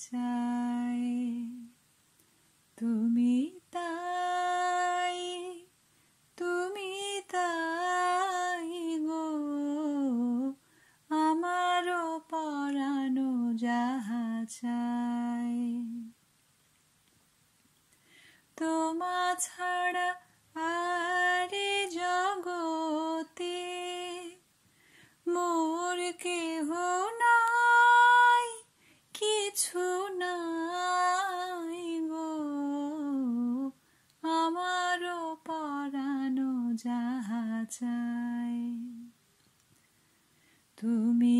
চাই। তুমি তাই, তুমি তাই গো, আমারও পরানো যাহা চাই। তোমা ছাড়া আরে জগতে মোর কেহ নাই, কিছু নাই গো, আমারও পরানো যাহা চাই। তুমি